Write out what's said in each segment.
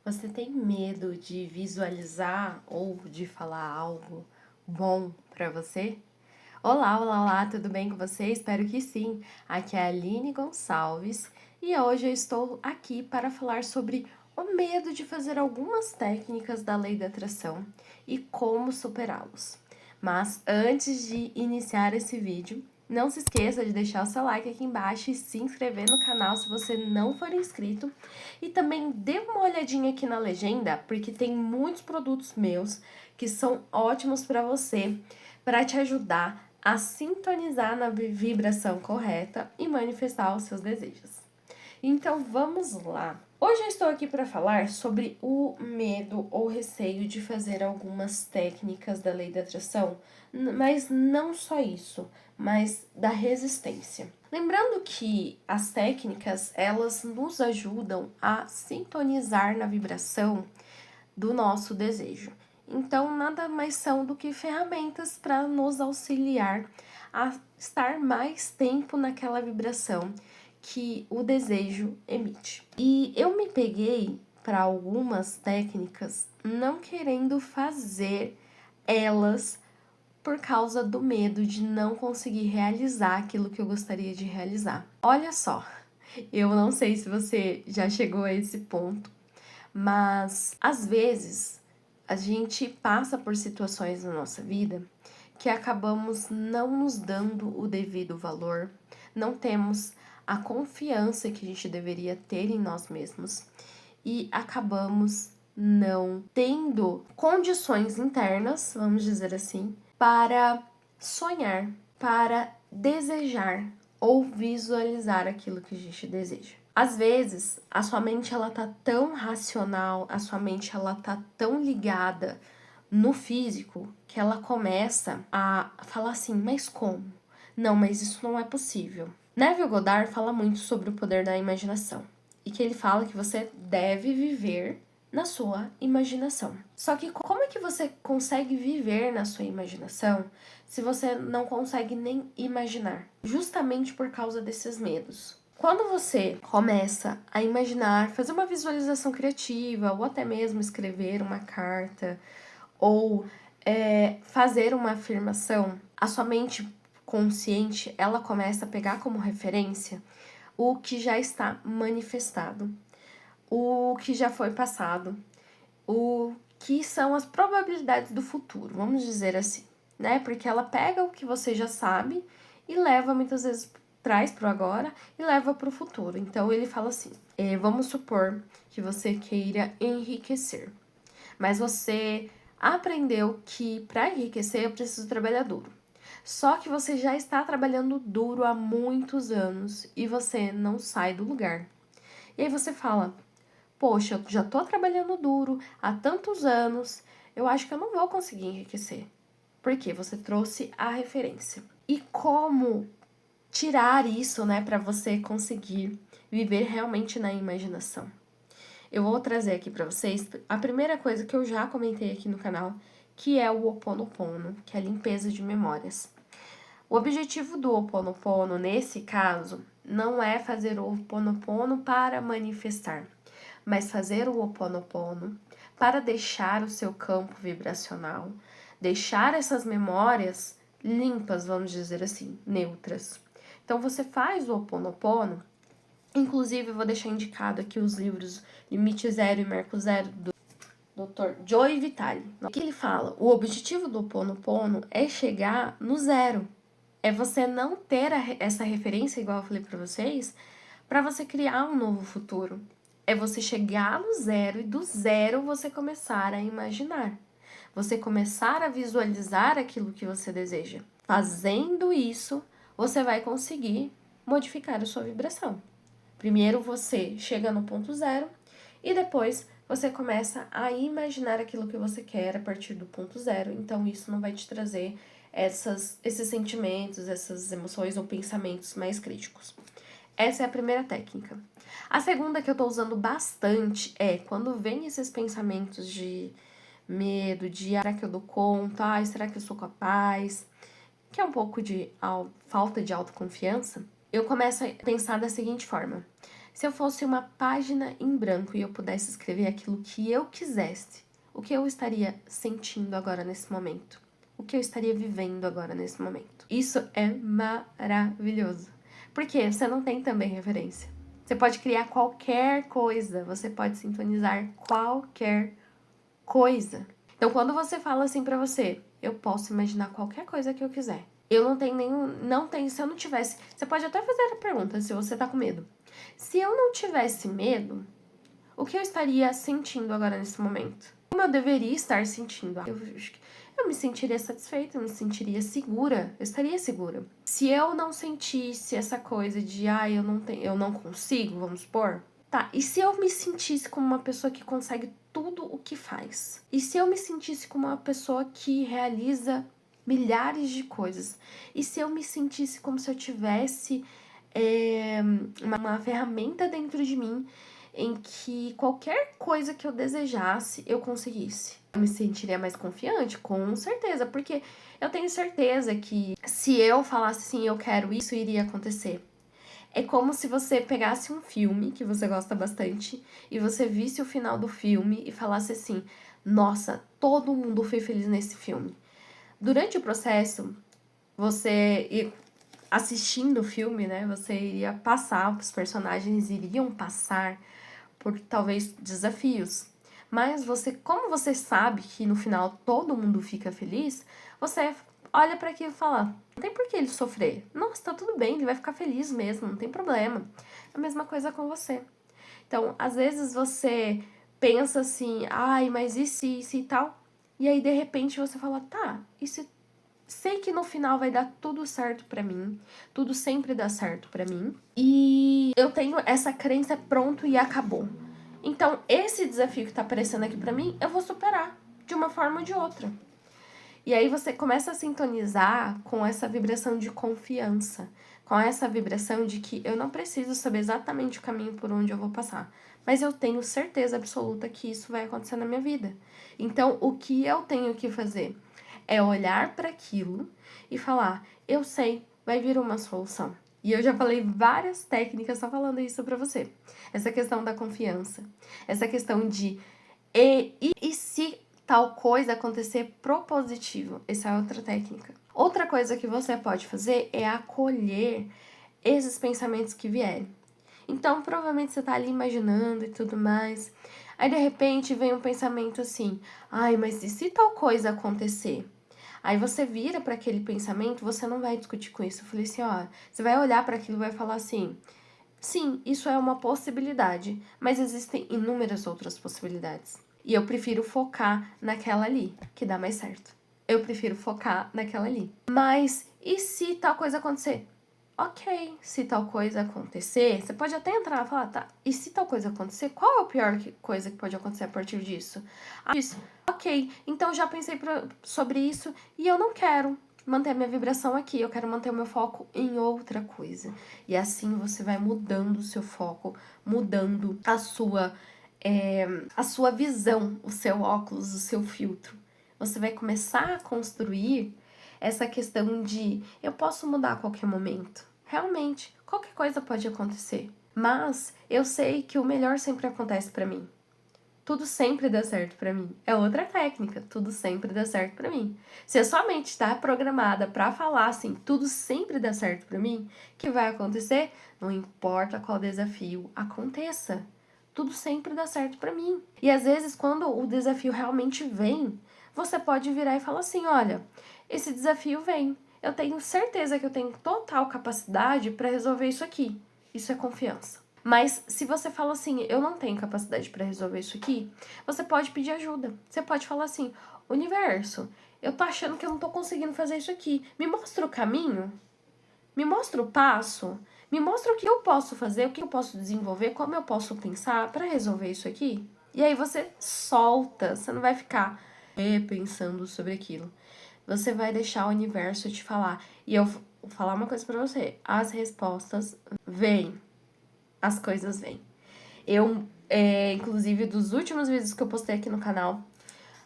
Você tem medo de visualizar ou de falar algo bom pra você? Olá, olá, olá, tudo bem com você? Espero que sim. Aqui é a Aline Gonçalves e hoje eu estou aqui para falar sobre o medo de fazer algumas técnicas da lei da atração e como superá-los. Mas antes de iniciar esse vídeo, não se esqueça de deixar o seu like aqui embaixo e se inscrever no canal se você não for inscrito. E também dê uma olhadinha aqui na legenda, porque tem muitos produtos meus que são ótimos para te ajudar a sintonizar na vibração correta e manifestar os seus desejos. Então vamos lá! Hoje eu estou aqui para falar sobre o medo ou receio de fazer algumas técnicas da lei da atração, mas não só isso, mas da resistência. Lembrando que as técnicas, elas nos ajudam a sintonizar na vibração do nosso desejo. Então, nada mais são do que ferramentas para nos auxiliar a estar mais tempo naquela vibração que o desejo emite. E eu me peguei para algumas técnicas não querendo fazer elas por causa do medo de não conseguir realizar aquilo que eu gostaria de realizar. Olha só, eu não sei se você já chegou a esse ponto, mas às vezes a gente passa por situações na nossa vida que acabamos não nos dando o devido valor, não temos a confiança que a gente deveria ter em nós mesmos e acabamos não tendo condições internas, vamos dizer assim, para sonhar, para desejar ou visualizar aquilo que a gente deseja. Às vezes, a sua mente ela tá tão racional, a sua mente ela tá tão ligada no físico que ela começa a falar assim, mas como? Não, mas isso não é possível. Neville Goddard fala muito sobre o poder da imaginação e que ele fala que você deve viver na sua imaginação. Só que como é que você consegue viver na sua imaginação se você não consegue nem imaginar? Justamente por causa desses medos. Quando você começa a imaginar, fazer uma visualização criativa ou até mesmo escrever uma carta ou fazer uma afirmação, a sua mente consciente, ela começa a pegar como referência o que já está manifestado, o que já foi passado, o que são as probabilidades do futuro, vamos dizer assim, né? Porque ela pega o que você já sabe e leva muitas vezes traz para o agora e leva para o futuro. Então ele fala assim: vamos supor que você queira enriquecer, mas você aprendeu que para enriquecer eu preciso trabalhar duro. Só que você já está trabalhando duro há muitos anos e você não sai do lugar. E aí você fala: poxa, eu já tô trabalhando duro há tantos anos, eu acho que eu não vou conseguir enriquecer. Porque você trouxe a referência. E como tirar isso, né, para você conseguir viver realmente na imaginação? Eu vou trazer aqui para vocês a primeira coisa que eu já comentei aqui no canal, que é o Ho Oponopono, que é a limpeza de memórias. O objetivo do Ho Oponopono, nesse caso, não é fazer o Ho Oponopono para manifestar, mas fazer o Ho Oponopono para deixar o seu campo vibracional, deixar essas memórias limpas, vamos dizer assim, neutras. Então você faz o Ho Oponopono, inclusive eu vou deixar indicado aqui os livros Limite Zero e Marco Zero do Dr. Joe Vitale. O que ele fala? O objetivo do Ho Oponopono é chegar no zero. É você não ter essa referência, igual eu falei para vocês, para você criar um novo futuro. É você chegar no zero e do zero você começar a imaginar. Você começar a visualizar aquilo que você deseja. Fazendo isso, você vai conseguir modificar a sua vibração. Primeiro você chega no ponto zero e depois você começa a imaginar aquilo que você quer a partir do ponto zero. Então isso não vai te trazer esses sentimentos, essas emoções ou pensamentos mais críticos. Essa é a primeira técnica. A segunda que eu tô usando bastante é quando vem esses pensamentos de medo, de será que eu dou conta, será que eu sou capaz, que é um pouco de falta de autoconfiança, eu começo a pensar da seguinte forma: Se eu fosse uma página em branco e eu pudesse escrever aquilo que eu quisesse, o que eu estaria sentindo agora nesse momento? O que eu estaria vivendo agora nesse momento? Isso é maravilhoso. Porque você não tem também referência. Você pode criar qualquer coisa, você pode sintonizar qualquer coisa. Então, quando você fala assim pra você, eu posso imaginar qualquer coisa que eu quiser. Eu não tenho nenhum. Não tem. Se eu não tivesse. Você pode até fazer a pergunta se você tá com medo. Se eu não tivesse medo, o que eu estaria sentindo agora nesse momento? Como eu deveria estar sentindo? Eu me sentiria satisfeita, eu me sentiria segura, eu estaria segura. Se eu não sentisse essa coisa de, eu não consigo, vamos supor, tá, e se eu me sentisse como uma pessoa que consegue tudo o que faz? E se eu me sentisse como uma pessoa que realiza milhares de coisas? E se eu me sentisse como se eu tivesse uma ferramenta dentro de mim em que qualquer coisa que eu desejasse, eu conseguisse? Eu me sentiria mais confiante, com certeza, porque eu tenho certeza que se eu falasse assim, eu quero isso, iria acontecer. É como se você pegasse um filme que você gosta bastante e você visse o final do filme e falasse assim: nossa, todo mundo foi feliz nesse filme. Durante o processo, você assistindo o filme, né? Você iria passar, os personagens iriam passar por talvez desafios. Mas você, como você sabe que no final todo mundo fica feliz, você olha para aquilo e fala: não tem por que ele sofrer. Nossa, tá tudo bem, ele vai ficar feliz mesmo, não tem problema. É a mesma coisa com você. Então, às vezes você pensa assim: ai, mas e se, e tal? E aí, de repente, você fala: tá, e se sei que no final vai dar tudo certo pra mim, tudo sempre dá certo pra mim, e eu tenho essa crença pronto e acabou. Então, esse desafio que tá aparecendo aqui pra mim, eu vou superar de uma forma ou de outra. E aí você começa a sintonizar com essa vibração de confiança, com essa vibração de que eu não preciso saber exatamente o caminho por onde eu vou passar, mas eu tenho certeza absoluta que isso vai acontecer na minha vida. Então, o que eu tenho que fazer é olhar para aquilo e falar: eu sei, vai vir uma solução. E eu já falei várias técnicas só falando isso para você. Essa questão da confiança, essa questão de e se tal coisa acontecer propositivo? Essa é outra técnica. Outra coisa que você pode fazer é acolher esses pensamentos que vierem. Então, provavelmente você tá ali imaginando e tudo mais. Aí, de repente, vem um pensamento assim: ai, mas e se tal coisa acontecer? Aí você vira para aquele pensamento, você não vai discutir com isso. Eu falei assim: ó, você vai olhar para aquilo e vai falar assim: sim, isso é uma possibilidade, mas existem inúmeras outras possibilidades. E eu prefiro focar naquela ali, que dá mais certo. Eu prefiro focar naquela ali. Mas e se tal coisa acontecer? Ok, se tal coisa acontecer, você pode até entrar e falar: tá, e se tal coisa acontecer, qual é a pior coisa que pode acontecer a partir disso? Isso, ok, então já pensei sobre isso e eu não quero manter a minha vibração aqui, eu quero manter o meu foco em outra coisa. E assim você vai mudando o seu foco, mudando a sua visão, o seu óculos, o seu filtro. Você vai começar a construir essa questão de eu posso mudar a qualquer momento. Realmente, qualquer coisa pode acontecer. Mas eu sei que o melhor sempre acontece pra mim. Tudo sempre dá certo pra mim. É outra técnica, tudo sempre dá certo pra mim. Se a sua mente está programada pra falar assim, tudo sempre dá certo pra mim, o que vai acontecer? Não importa qual desafio aconteça. Tudo sempre dá certo pra mim. E às vezes, quando o desafio realmente vem, você pode virar e falar assim: olha, esse desafio vem. Eu tenho certeza que eu tenho total capacidade pra resolver isso aqui. Isso é confiança. Mas se você fala assim: eu não tenho capacidade para resolver isso aqui, você pode pedir ajuda. Você pode falar assim: universo, eu tô achando que eu não tô conseguindo fazer isso aqui. Me mostra o caminho? Me mostra o passo? Me mostra o que eu posso fazer, o que eu posso desenvolver, como eu posso pensar para resolver isso aqui? E aí você solta, você não vai ficar pensando sobre aquilo. Você vai deixar o universo te falar. E eu vou falar uma coisa para você: as respostas vêm. As coisas vêm. Inclusive, dos últimos vídeos que eu postei aqui no canal,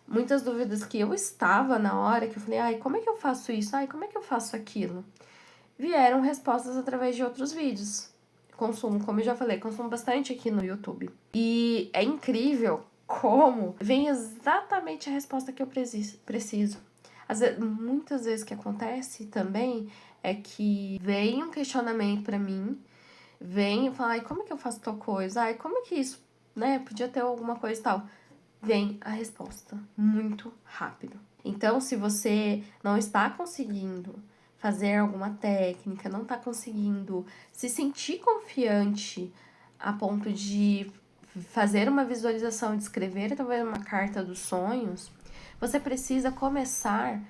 muitas dúvidas que eu estava na hora, que eu falei: ai, como é que eu faço isso? Ai, como é que eu faço aquilo? Vieram respostas através de outros vídeos. consumo, como eu já falei, consumo bastante aqui no YouTube. E é incrível como vem exatamente a resposta que eu preciso. Muitas vezes o que acontece também é que vem um questionamento pra mim, vem e fala, ai, como é que eu faço tal coisa? Ai, como é que isso, né, podia ter alguma coisa e tal. Vem a resposta muito rápido. Então, se você não está conseguindo fazer alguma técnica, não está conseguindo se sentir confiante a ponto de fazer uma visualização, de escrever talvez uma carta dos sonhos, você precisa começar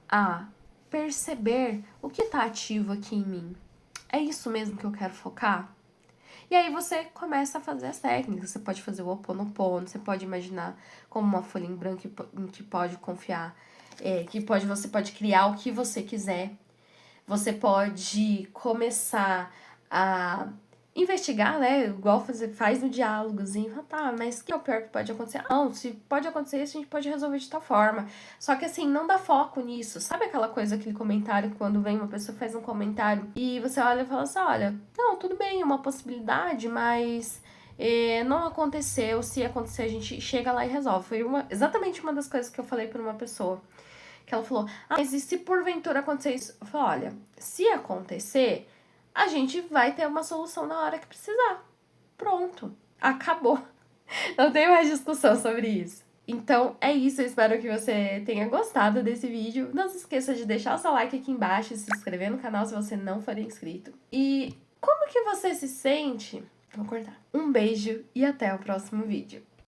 a perceber o que está ativo aqui em mim. É isso mesmo que eu quero focar? E aí você começa a fazer as técnicas. Você pode fazer o Ho'oponopono, você pode imaginar como uma folha em branco em que pode confiar, você pode criar o que você quiser. Você pode começar a investigar, né? Igual faz no diálogozinho. Tá, mas o que é o pior que pode acontecer? Não, se pode acontecer isso, a gente pode resolver de tal forma. Só que assim, não dá foco nisso. Sabe aquela coisa, aquele comentário, quando vem uma pessoa faz um comentário e você olha e fala assim, olha, não, tudo bem, é uma possibilidade, mas não aconteceu. Se acontecer, a gente chega lá e resolve. Foi exatamente uma das coisas que eu falei pra uma pessoa. Que ela falou, mas e se porventura acontecer isso? Eu falei, olha, se acontecer, a gente vai ter uma solução na hora que precisar. Pronto, acabou. Não tem mais discussão sobre isso. Então é isso, eu espero que você tenha gostado desse vídeo. Não se esqueça de deixar o seu like aqui embaixo e se inscrever no canal se você não for inscrito. E como que você se sente? Vou cortar. Um beijo e até o próximo vídeo.